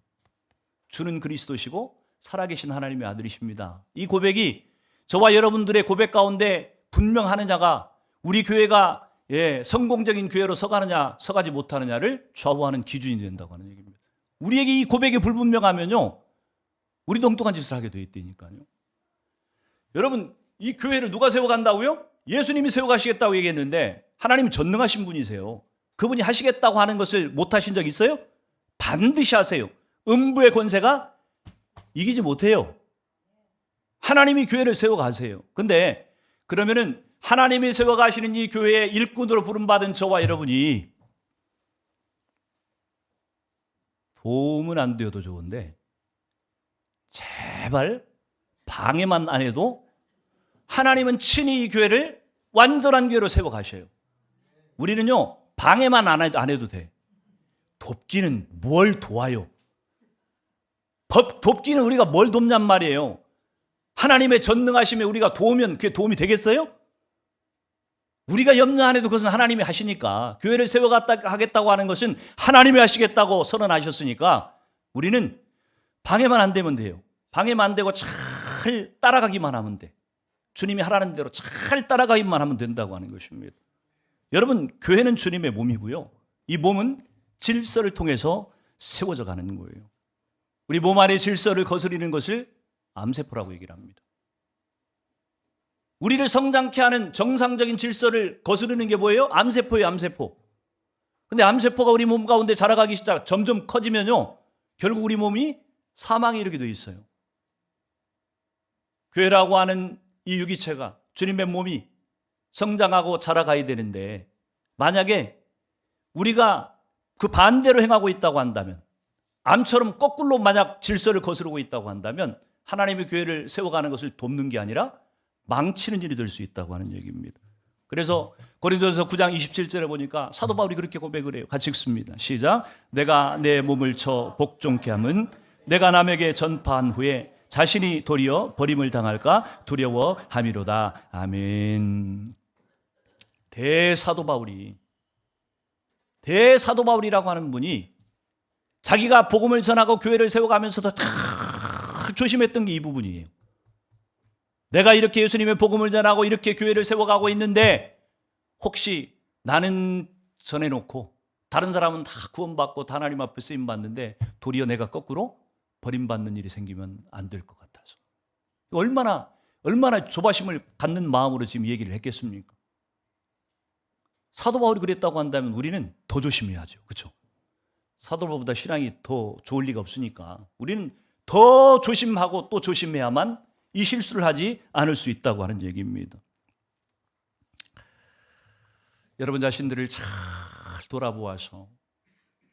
주는 그리스도시고 살아계신 하나님의 아들이십니다. 이 고백이 저와 여러분들의 고백 가운데 분명하느냐가 우리 교회가 성공적인 교회로 서가느냐 서가지 못하느냐를 좌우하는 기준이 된다고 하는 얘기입니다. 우리에게 이 고백이 불분명하면요, 우리도 엉뚱한 짓을 하게 돼 있다니까요. 여러분, 이 교회를 누가 세워간다고요? 예수님이 세워가시겠다고 얘기했는데 하나님은 전능하신 분이세요. 그분이 하시겠다고 하는 것을 못하신 적 있어요? 반드시 하세요. 음부의 권세가 이기지 못해요. 하나님이 교회를 세워가세요. 근데 그러면은 하나님이 세워가시는 이 교회의 일꾼으로 부름받은 저와 여러분이 도움은 안 되어도 좋은데 제발 방해만 안 해도 하나님은 친히 이 교회를 완전한 교회로 세워가셔요. 우리는요, 방해만 안 해도 돼. 돕기는 뭘 도와요? 돕기는 우리가 뭘 돕냔 말이에요. 하나님의 전능하심에 우리가 도우면 그게 도움이 되겠어요? 우리가 염려 안 해도 그것은 하나님이 하시니까, 교회를 세워가겠다고 하는 것은 하나님이 하시겠다고 선언하셨으니까 우리는 방해만 안 되면 돼요. 방해만 안 되고 잘 따라가기만 하면 돼. 주님이 하라는 대로 잘 따라가기만 하면 된다고 하는 것입니다. 여러분, 교회는 주님의 몸이고요, 이 몸은 질서를 통해서 세워져 가는 거예요. 우리 몸 안의 질서를 거스리는 것을 암세포라고 얘기를 합니다. 우리를 성장케 하는 정상적인 질서를 거스르는 게 뭐예요? 암세포예요, 암세포. 근데 암세포가 우리 몸 가운데 자라가기 시작, 점점 커지면요, 결국 우리 몸이 사망에 이르게 돼 있어요. 교회라고 하는 이 유기체가, 주님의 몸이 성장하고 자라가야 되는데, 만약에 우리가 그 반대로 행하고 있다고 한다면, 암처럼 거꾸로 만약 질서를 거스르고 있다고 한다면 하나님의 교회를 세워가는 것을 돕는 게 아니라 망치는 일이 될 수 있다고 하는 얘기입니다. 그래서 고린도전서 9장 27절에 보니까 사도 바울이 그렇게 고백을 해요. 같이 읽습니다. 시작. 내가 내 몸을 쳐 복종케 함은 내가 남에게 전파한 후에 자신이 도리어 버림을 당할까 두려워함이로다. 아멘. 대사도 바울이라고 하는 분이 자기가 복음을 전하고 교회를 세워가면서도 다 조심했던 게 이 부분이에요. 내가 이렇게 예수님의 복음을 전하고 이렇게 교회를 세워가고 있는데 혹시 나는 전해놓고 다른 사람은 다 구원받고 다 하나님 앞에 쓰임받는데 도리어 내가 거꾸로 버림받는 일이 생기면 안 될 것 같아서. 얼마나 조바심을 갖는 마음으로 지금 얘기를 했겠습니까? 사도 바울이 그랬다고 한다면 우리는 더 조심해야죠. 그렇죠? 사도 바울보다 신앙이 더 좋을 리가 없으니까 우리는 더 조심하고 또 조심해야만 이 실수를 하지 않을 수 있다고 하는 얘기입니다. 여러분 자신들을 잘 돌아보아서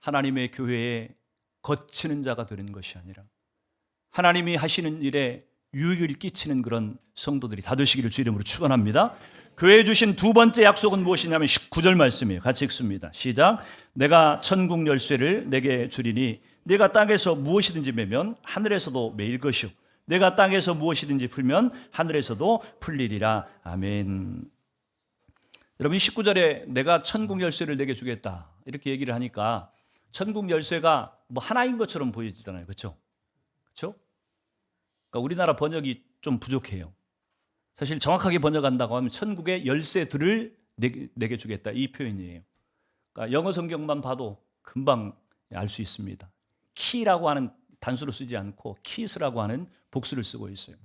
하나님의 교회에 거치는 자가 되는 것이 아니라 하나님이 하시는 일에 유익을 끼치는 그런 성도들이 다 되시기를 주 이름으로 축원합니다. 교회에 주신 두 번째 약속은 무엇이냐면 19절 말씀이에요. 같이 읽습니다. 시작. 내가 천국 열쇠를 내게 주리니 내가 땅에서 무엇이든지 매면 하늘에서도 매일 것이요 내가 땅에서 무엇이든지 풀면 하늘에서도 풀리리라. 아멘. 여러분 19절에 내가 천국 열쇠를 내게 주겠다 이렇게 얘기를 하니까 천국 열쇠가 뭐 하나인 것처럼 보이잖아요. 그렇죠? 그렇죠? 그러니까 우리나라 번역이 좀 부족해요. 사실 정확하게 번역한다고 하면 천국의 열쇠들을 내게 주겠다 이 표현이에요. 그러니까 영어 성경만 봐도 금방 알 수 있습니다. 키라고 하는 단수를 쓰지 않고 키스라고 하는 복수를 쓰고 있어요.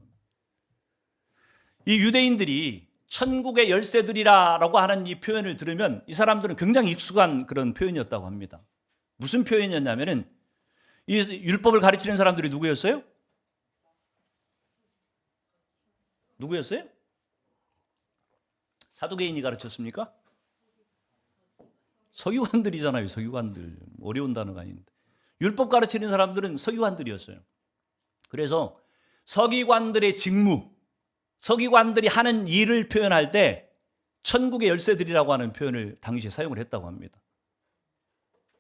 이 유대인들이 천국의 열쇠들이라고 하는 이 표현을 들으면 이 사람들은 굉장히 익숙한 그런 표현이었다고 합니다. 무슨 표현이었냐면은 이 율법을 가르치는 사람들이 누구였어요? 누구였어요? 사두개인이 가르쳤습니까? 서기관들이잖아요. 서기관들. 어려운 단어가 아닌데. 율법 가르치는 사람들은 서기관들이었어요. 그래서 서기관들의 직무, 서기관들이 하는 일을 표현할 때 천국의 열쇠들이라고 하는 표현을 당시에 사용을 했다고 합니다.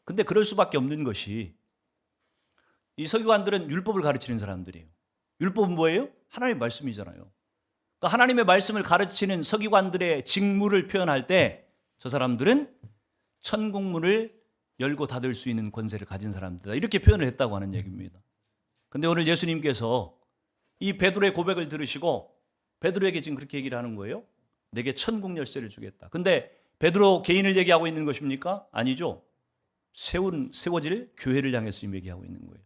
근데 그럴 수밖에 없는 것이 이 서기관들은 율법을 가르치는 사람들이에요. 율법은 뭐예요? 하나님의 말씀이잖아요. 그러니까 하나님의 말씀을 가르치는 서기관들의 직무를 표현할 때 저 사람들은 천국 문을 열고 닫을 수 있는 권세를 가진 사람들이다. 이렇게 표현을 했다고 하는 얘기입니다. 근데 오늘 예수님께서 이 베드로의 고백을 들으시고 베드로에게 지금 그렇게 얘기를 하는 거예요. 내게 천국 열쇠를 주겠다. 근데 베드로 개인을 얘기하고 있는 것입니까? 아니죠. 세워질 교회를 향해서 지금 얘기하고 있는 거예요.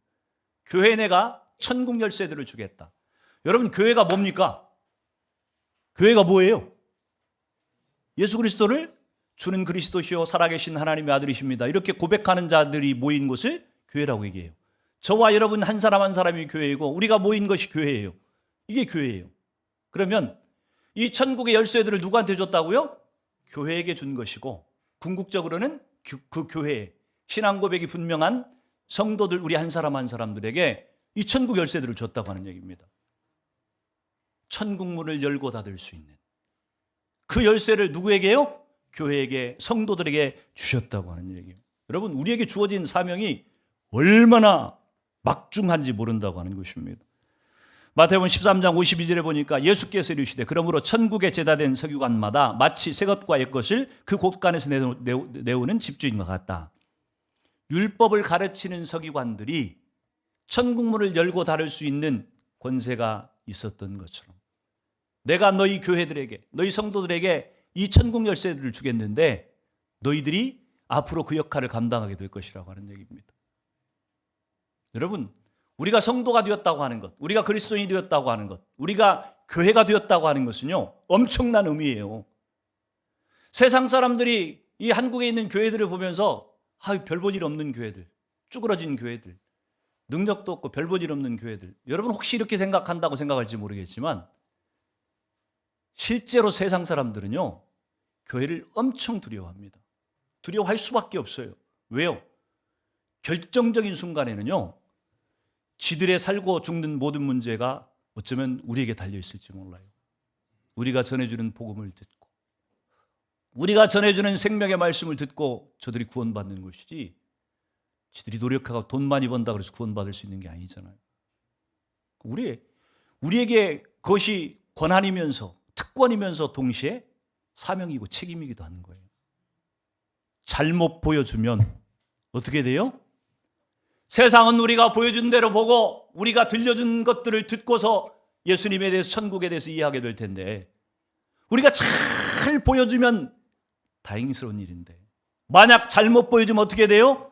교회에 내가 천국 열쇠들을 주겠다. 여러분 교회가 뭡니까? 교회가 뭐예요? 예수 그리스도를 주는 그리스도시요 살아계신 하나님의 아들이십니다. 이렇게 고백하는 자들이 모인 곳을 교회라고 얘기해요. 저와 여러분 한 사람 한 사람이 교회이고 우리가 모인 것이 교회예요. 이게 교회예요. 그러면 이 천국의 열쇠들을 누구한테 줬다고요? 교회에게 준 것이고 궁극적으로는 그 교회에 신앙 고백이 분명한 성도들 우리 한 사람 한 사람들에게 이 천국 열쇠들을 줬다고 하는 얘기입니다. 천국 문을 열고 닫을 수 있는 그 열쇠를 누구에게요? 교회에게 성도들에게 주셨다고 하는 얘기예요. 여러분 우리에게 주어진 사명이 얼마나 막중한지 모른다고 하는 것입니다. 마태복음 13장 52절에 보니까 예수께서 이르시되 그러므로 천국에 제다된 서기관마다 마치 새 것과 옛 것을 그 곳간에서 내오는 집주인과 같다. 율법을 가르치는 서기관들이 천국 문을 열고 닫을 수 있는 권세가 있었던 것처럼 내가 너희 교회들에게 너희 성도들에게 이 천국 열쇠들을 주겠는데 너희들이 앞으로 그 역할을 감당하게 될 것이라고 하는 얘기입니다. 여러분 우리가 성도가 되었다고 하는 것, 우리가 그리스도인이 되었다고 하는 것, 우리가 교회가 되었다고 하는 것은요 엄청난 의미예요. 세상 사람들이 이 한국에 있는 교회들을 보면서 별 볼 일 없는 교회들, 쭈그러진 교회들, 능력도 없고 별 볼 일 없는 교회들, 여러분 혹시 이렇게 생각한다고 생각할지 모르겠지만 실제로 세상 사람들은요 교회를 엄청 두려워합니다. 두려워할 수밖에 없어요. 왜요? 결정적인 순간에는요 지들의 살고 죽는 모든 문제가 어쩌면 우리에게 달려있을지 몰라요. 우리가 전해주는 복음을 듣고 우리가 전해주는 생명의 말씀을 듣고 저들이 구원받는 것이지 지들이 노력하고 돈 많이 번다 그래서 구원받을 수 있는 게 아니잖아요. 우리에게 그것이 권한이면서 특권이면서 동시에 사명이고 책임이기도 하는 거예요. 잘못 보여주면 어떻게 돼요? 세상은 우리가 보여준 대로 보고 우리가 들려준 것들을 듣고서 예수님에 대해서 천국에 대해서 이해하게 될 텐데 우리가 잘 보여주면 다행스러운 일인데 만약 잘못 보여주면 어떻게 돼요?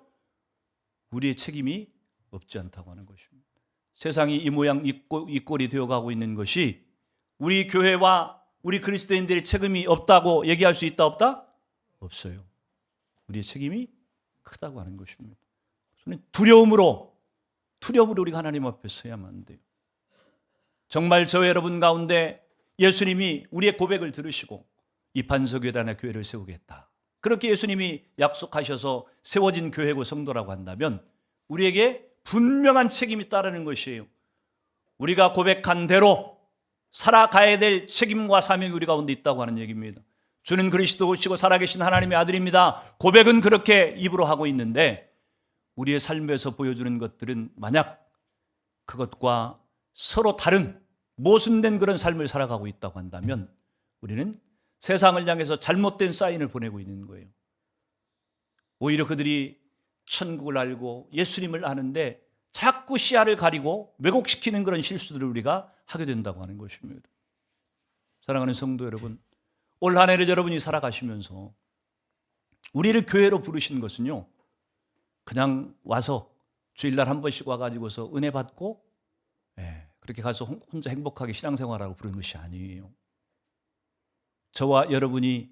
우리의 책임이 없지 않다고 하는 것입니다. 세상이 이 모양 이 꼴이 되어가고 있는 것이 우리 교회와 우리 그리스도인들의 책임이 없다고 얘기할 수 있다 없다? 없어요. 우리의 책임이 크다고 하는 것입니다. 두려움으로 우리가 하나님 앞에 서야만 돼요. 정말 저 여러분 가운데 예수님이 우리의 고백을 들으시고 이 반석에다 교회를 세우겠다. 그렇게 예수님이 약속하셔서 세워진 교회고 성도라고 한다면 우리에게 분명한 책임이 따르는 것이에요. 우리가 고백한 대로 살아가야 될 책임과 사명이 우리 가운데 있다고 하는 얘기입니다. 주는 그리스도시고 살아계신 하나님의 아들입니다. 고백은 그렇게 입으로 하고 있는데 우리의 삶에서 보여주는 것들은 만약 그것과 서로 다른 모순된 그런 삶을 살아가고 있다고 한다면 우리는 세상을 향해서 잘못된 사인을 보내고 있는 거예요. 오히려 그들이 천국을 알고 예수님을 아는데 자꾸 시야를 가리고 왜곡시키는 그런 실수들을 우리가 하게 된다고 하는 것입니다. 사랑하는 성도 여러분, 올 한 해를 여러분이 살아가시면서 우리를 교회로 부르신 것은요, 그냥 와서 주일날 한 번씩 와가지고서 은혜 받고 그렇게 가서 혼자 행복하게 신앙생활하고 부르는 것이 아니에요. 저와 여러분이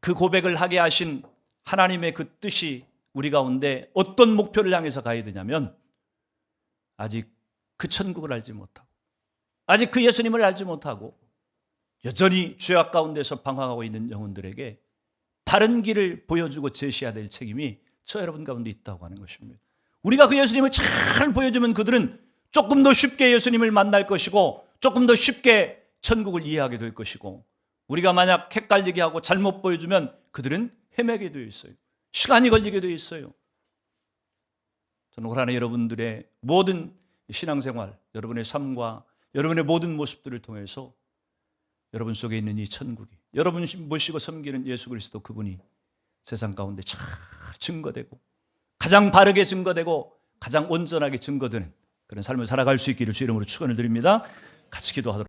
그 고백을 하게 하신 하나님의 그 뜻이 우리 가운데 어떤 목표를 향해서 가야 되냐면 아직 그 천국을 알지 못하고 아직 그 예수님을 알지 못하고 여전히 죄악 가운데서 방황하고 있는 영혼들에게 바른 길을 보여주고 제시해야 될 책임이 저 여러분 가운데 있다고 하는 것입니다. 우리가 그 예수님을 잘 보여주면 그들은 조금 더 쉽게 예수님을 만날 것이고 조금 더 쉽게 천국을 이해하게 될 것이고 우리가 만약 헷갈리게 하고 잘못 보여주면 그들은 헤매게 되어 있어요. 시간이 걸리게 되어 있어요. 저는 올 한 해 여러분들의 모든 신앙생활, 여러분의 삶과 여러분의 모든 모습들을 통해서 여러분 속에 있는 이 천국이 여러분 모시고 섬기는 예수 그리스도 그분이 세상 가운데 잘 증거되고 가장 바르게 증거되고 가장 온전하게 증거되는 그런 삶을 살아갈 수 있기를 주 이름으로 축원을 드립니다. 같이 기도하도록